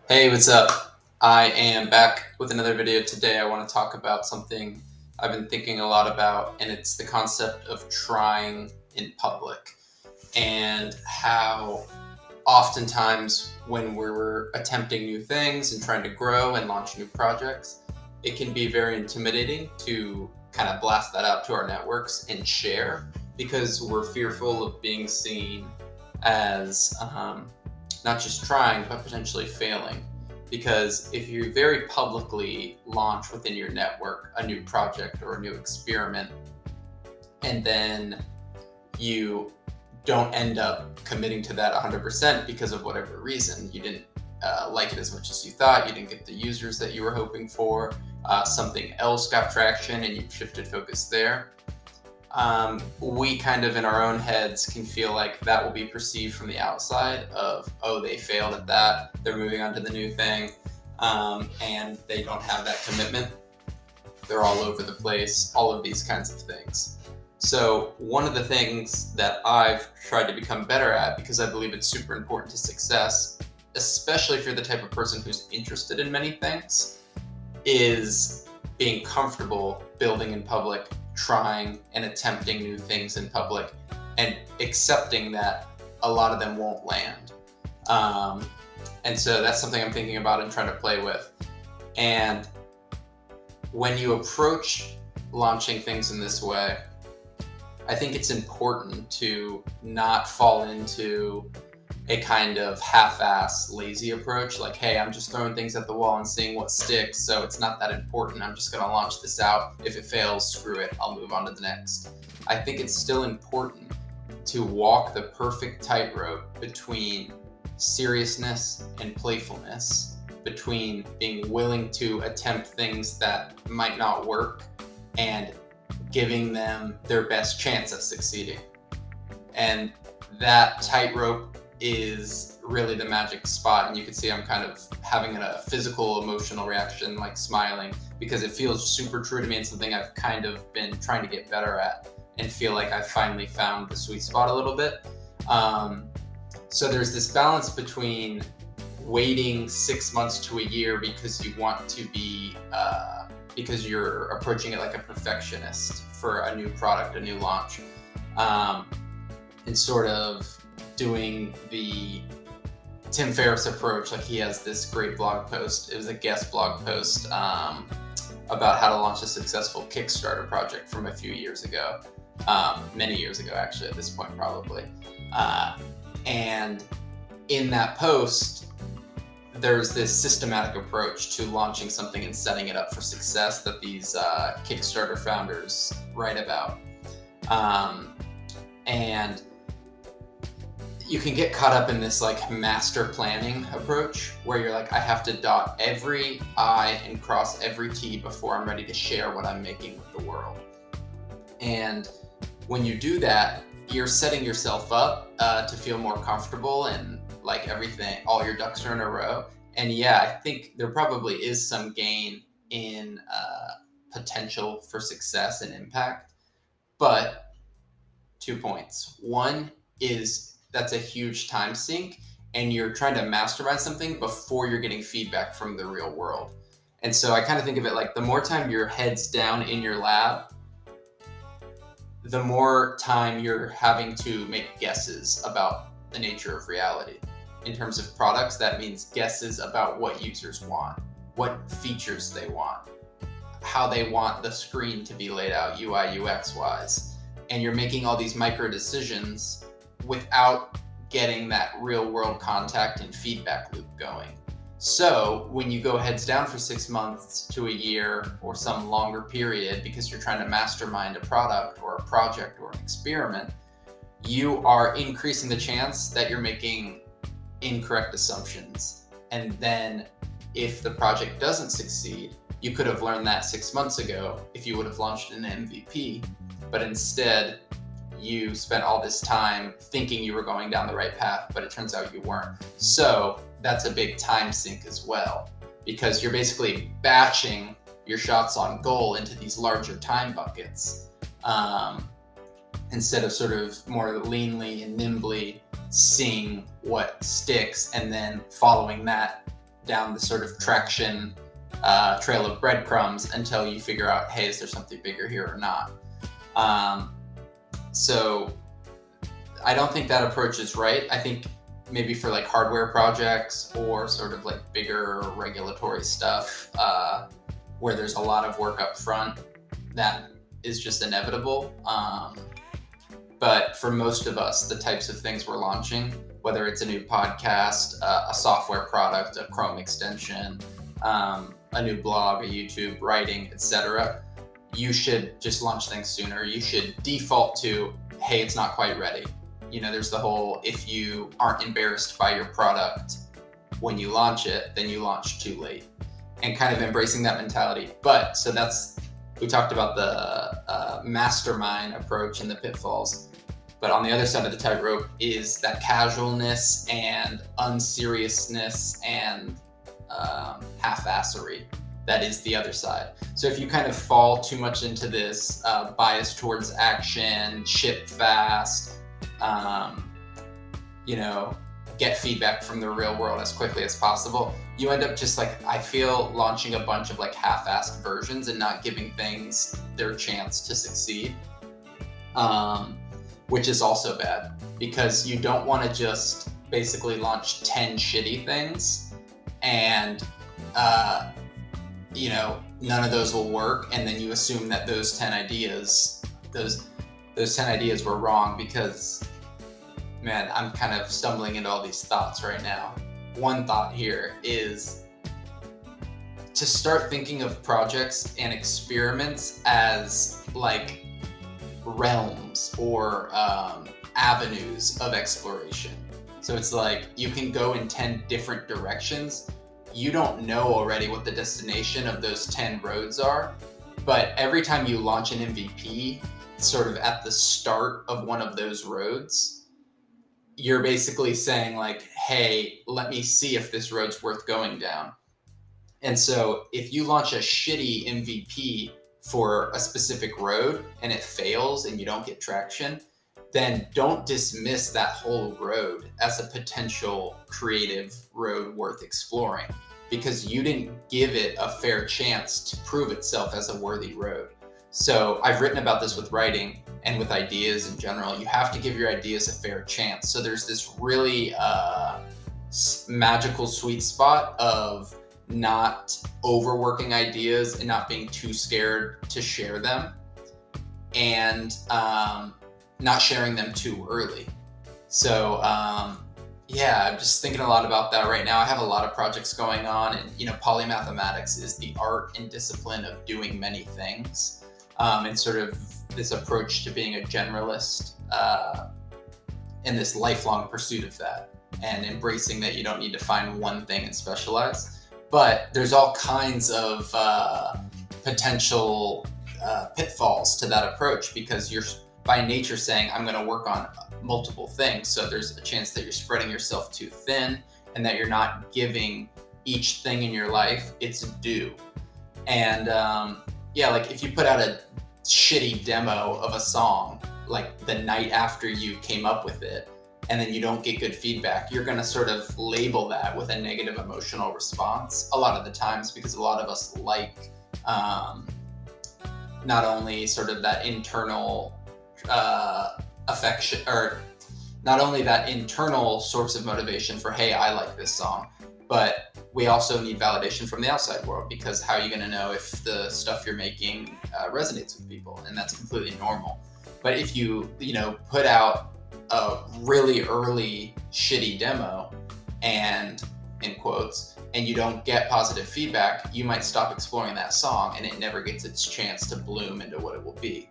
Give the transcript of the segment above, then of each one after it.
Hey, what's up? I am back with another video today. I want to talk about something I've been thinking a lot about, and it's the concept of trying in public and how oftentimes when we're attempting new things and trying to grow and launch new projects, it can be very intimidating to kind of blast that out to our networks and share because we're fearful of being seen as not just trying, but potentially failing. Because if you very publicly launch within your network a new project or a new experiment, and then you don't end up committing to that 100% because of whatever reason, you didn't like it as much as you thought, you didn't get the users that you were hoping for, something else got traction and you've shifted focus there. We kind of in our own heads can feel like that will be perceived from the outside of, oh, they failed at that, they're moving on to the new thing, and they don't have that commitment. They're all over the place, all of these kinds of things. So one of the things that I've tried to become better at, because I believe it's super important to success, especially if you're the type of person who's interested in many things, is being comfortable building in public, trying and attempting new things in public, and accepting that a lot of them won't land. And so that's something I'm thinking about and trying to play with. And when you approach launching things in this way, I think it's important to not fall into a kind of half-ass lazy approach, like, hey, I'm just throwing things at the wall and seeing what sticks, so it's not that important. I'm just going to launch this out. If it fails, screw it. I'll move on to the next. I think it's still important to walk the perfect tightrope between seriousness and playfulness, between being willing to attempt things that might not work and giving them their best chance of succeeding. And that tightrope is really the magic spot. And you can see I'm kind of having a physical emotional reaction, like smiling, because it feels super true to me and something I've kind of been trying to get better at and feel like I've finally found the sweet spot a little bit. So there's this balance between waiting 6 months to a year because you want to be because you're approaching it like a perfectionist for a new product, a new launch, and sort of doing the Tim Ferriss approach. Like, he has this great blog post. It was a guest blog post about how to launch a successful Kickstarter project from a few years ago, many years ago, actually, at this point, probably. And in that post, there's this systematic approach to launching something and setting it up for success that these Kickstarter founders write about. And you can get caught up in this like master planning approach where you're like, I have to dot every I and cross every T before I'm ready to share what I'm making with the world. And when you do that, you're setting yourself up to feel more comfortable and like everything, all your ducks are in a row. And yeah, I think there probably is some gain in potential for success and impact. But 2 points. One is that's a huge time sink, and you're trying to mastermind something before you're getting feedback from the real world. And so I kind of think of it like the more time your head's down in your lab, the more time you're having to make guesses about the nature of reality. In terms of products, that means guesses about what users want, what features they want, how they want the screen to be laid out UI UX wise. And you're making all these micro decisions without getting that real world contact and feedback loop going. So when you go heads down for 6 months to a year or some longer period because you're trying to mastermind a product or a project or an experiment, you are increasing the chance that you're making incorrect assumptions. And then if the project doesn't succeed, you could have learned that 6 months ago if you would have launched an MVP, but instead you spent all this time thinking you were going down the right path, but it turns out you weren't. So that's a big time sink as well, because you're basically batching your shots on goal into these larger time buckets, instead of sort of more leanly and nimbly seeing what sticks and then following that down the sort of traction trail of breadcrumbs until you figure out, hey, is there something bigger here or not? So I don't think that approach is right. I think maybe for like hardware projects or sort of like bigger regulatory stuff where there's a lot of work up front, that is just inevitable. But for most of us, the types of things we're launching, whether it's a new podcast, a software product, a Chrome extension, a new blog, a YouTube, writing, etc., you should just launch things sooner. You should default to, hey, it's not quite ready. There's the whole, if you aren't embarrassed by your product when you launch it, then you launch too late, and kind of embracing that mentality. But so we talked about the mastermind approach and the pitfalls. But on the other side of the tightrope is that casualness and unseriousness and half-assery. That is the other side. So if you kind of fall too much into this bias towards action, ship fast, get feedback from the real world as quickly as possible, you end up just like, I feel, launching a bunch of like half-assed versions and not giving things their chance to succeed. Which is also bad, because you don't want to just basically launch 10 shitty things and none of those will work, and then you assume that those 10 ideas were wrong. Because, man, I'm kind of stumbling into all these thoughts right now. One thought here is to start thinking of projects and experiments as like realms or avenues of exploration. So it's like you can go in 10 different directions. You don't know already what the destination of those 10 roads are, but every time you launch an MVP sort of at the start of one of those roads, you're basically saying like, hey, let me see if this road's worth going down. And so if you launch a shitty MVP for a specific road and it fails and you don't get traction, then don't dismiss that whole road as a potential creative road worth exploring, because you didn't give it a fair chance to prove itself as a worthy road. So I've written about this with writing and with ideas in general. You have to give your ideas a fair chance. So there's this really magical sweet spot of not overworking ideas and not being too scared to share them, and not sharing them too early. So I'm just thinking a lot about that right now. I have a lot of projects going on, and polymathematics is the art and discipline of doing many things, and sort of this approach to being a generalist and this lifelong pursuit of that, and embracing that you don't need to find one thing and specialize. But there's all kinds of potential pitfalls to that approach, because you're by nature saying, I'm going to work on multiple things. So there's a chance that you're spreading yourself too thin and that you're not giving each thing in your life its due. And like if you put out a shitty demo of a song like the night after you came up with it, and then you don't get good feedback, you're going to sort of label that with a negative emotional response a lot of the times, because a lot of us like not only sort of that internal affection, or not only that internal source of motivation for, hey, I like this song, but we also need validation from the outside world, because how are you going to know if the stuff you're making resonates with people? And that's completely normal. But if you put out a really early shitty demo and in quotes, and you don't get positive feedback, you might stop exploring that song and it never gets its chance to bloom into what it will be.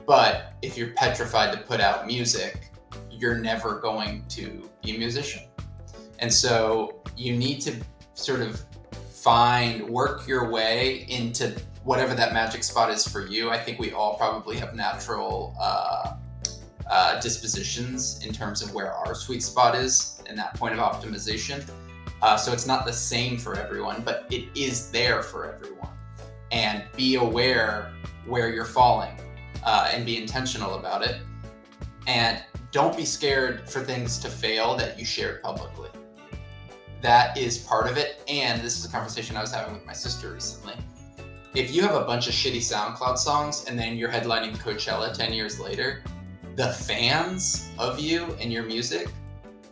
But if you're petrified to put out music, you're never going to be a musician. And so you need to sort of work your way into whatever that magic spot is for you. I think we all probably have natural dispositions in terms of where our sweet spot is and that point of optimization. So it's not the same for everyone, but it is there for everyone. And be aware where you're falling, and be intentional about it. And don't be scared for things to fail that you shared publicly. that is part of it. And this is a conversation I was having with my sister recently. If you have a bunch of shitty SoundCloud songs and then you're headlining Coachella 10 years later, the fans of you and your music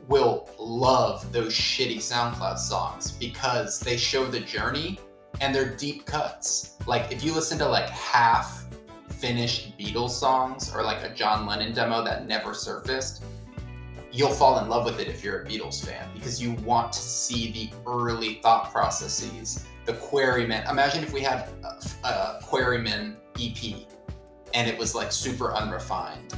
will love those shitty SoundCloud songs because they show the journey and they're deep cuts. Like if you listen to like half finished Beatles songs or like a John Lennon demo that never surfaced, you'll fall in love with it if you're a Beatles fan because you want to see the early thought processes, the Quarrymen. Imagine if we had a Quarrymen EP and it was like super unrefined.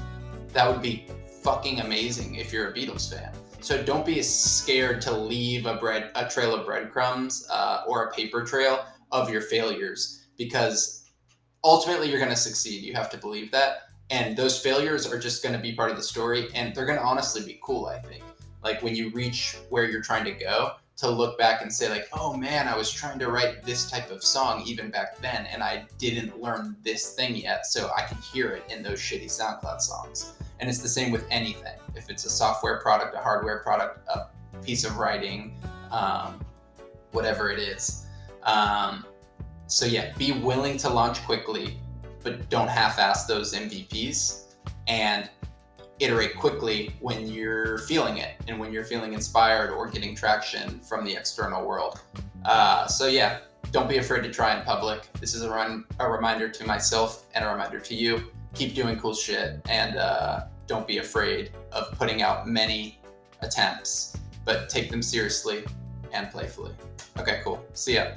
That would be fucking amazing if you're a Beatles fan. So don't be scared to leave a trail of breadcrumbs or a paper trail of your failures, because ultimately you're going to succeed. You have to believe that. And those failures are just going to be part of the story, and they're going to honestly be cool, I think. Like when you reach where you're trying to go, to look back and say like, oh man, I was trying to write this type of song even back then, and I didn't learn this thing yet, so I can hear it in those shitty SoundCloud songs. And it's the same with anything. If it's a software product, a hardware product, a piece of writing, whatever it is. So yeah, be willing to launch quickly, but don't half-ass those MVPs, and iterate quickly when you're feeling it and when you're feeling inspired or getting traction from the external world. So yeah, don't be afraid to try in public. This is a reminder to myself and a reminder to you. Keep doing cool shit, and don't be afraid of putting out many attempts, but take them seriously and playfully. Okay, cool. See ya.